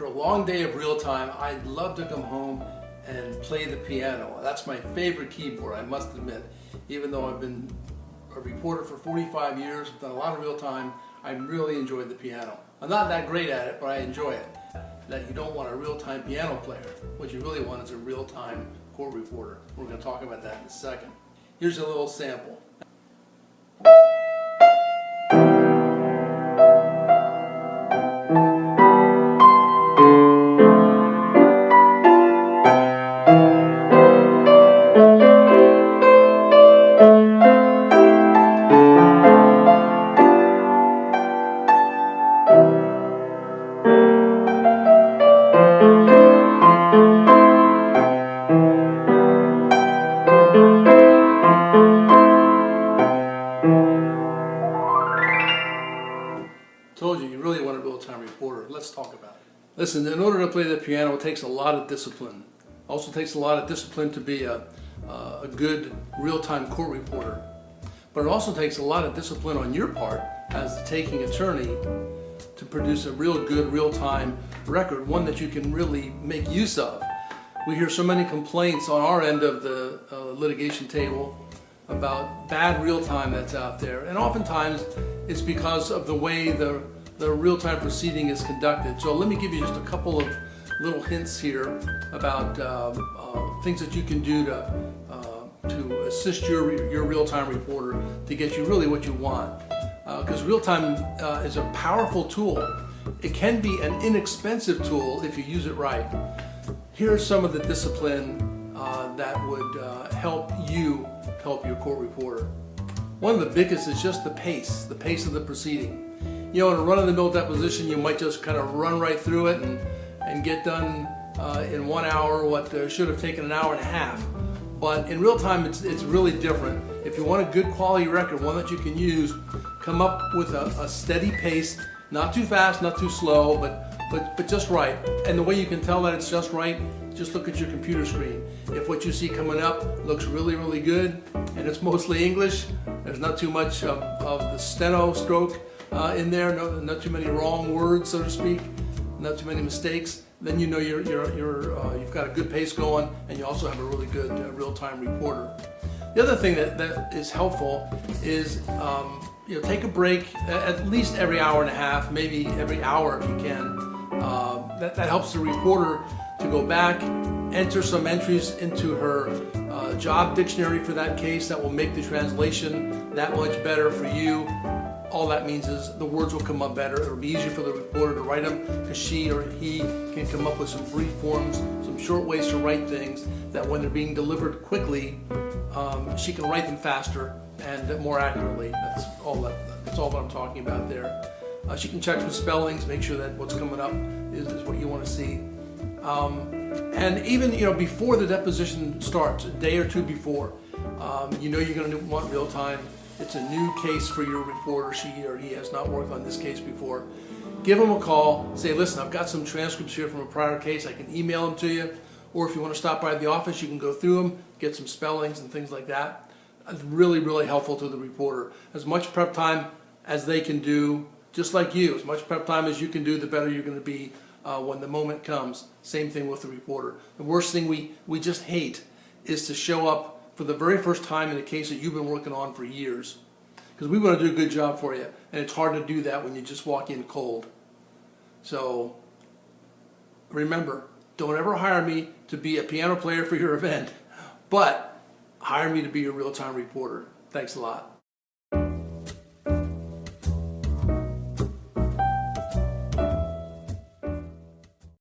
After a long day of real time, I'd love to come home and play the piano. That's my favorite keyboard, I must admit. Even though I've been a reporter for 45 years, done a lot of real time, I really enjoyed the piano. I'm not that great at it, but I enjoy it. That you don't want a real-time piano player. What you really want is a real-time court reporter. We're going to talk about that in a second. Here's a little sample. Told you really want a real-time reporter. Let's talk about it. Listen, in order to play the piano, it takes a lot of discipline. Also takes a lot of discipline to be a good real-time court reporter. But it also takes a lot of discipline on your part as the taking attorney to produce a real good real-time record, one that you can really make use of. We hear so many complaints on our end of the litigation table about bad real-time that's out there, and oftentimes it's because of the way the real-time proceeding is conducted. So let me give you just a couple of little hints here about things that you can do to assist your real-time reporter to get you really what you want. Because real-time is a powerful tool. It can be an inexpensive tool if you use it right. Here's some of the discipline that would help you help your court reporter. One of the biggest is just the pace of the proceeding. You know, in a run-of-the-mill deposition, you might just kind of run right through it and get done in 1 hour what should have taken an hour and a half. But in real time, it's really different. If you want a good quality record, one that you can use, come up with a steady pace, not too fast, not too slow, but just right. And the way you can tell that it's just right, just look at your computer screen. If what you see coming up looks really, really good, and it's mostly English, there's not too much of the steno stroke in there, not too many wrong words, so to speak, not too many mistakes, then you know you've got a good pace going, and you also have a really good real-time reporter. The other thing that is helpful is take a break at least every hour and a half, maybe every hour if you can. That helps the reporter to go back, enter some entries into her job dictionary for that case that will make the translation that much better for you. All that means is the words will come up better. It'll be easier for the reporter to write them because she or he can come up with some brief forms, some short ways to write things that when they're being delivered quickly, she can write them faster and more accurately. That's all what I'm talking about there. She can check for spellings, make sure that what's coming up is what you want to see. And even before the deposition starts, a day or two before, you're going to want real time. It's a new case for your reporter. She or he has not worked on this case before. Give them a call. Say, listen, I've got some transcripts here from a prior case. I can email them to you. Or if you want to stop by the office, you can go through them, get some spellings and things like that. It's really, really helpful to the reporter. As much prep time as they can do, just like you, as much prep time as you can do, the better you're going to be when the moment comes. Same thing with the reporter. The worst thing we just hate is to show up for the very first time in a case that you've been working on for years. Because we want to do a good job for you, and it's hard to do that when you just walk in cold. So remember, don't ever hire me to be a piano player for your event, but hire me to be your real-time reporter. Thanks a lot.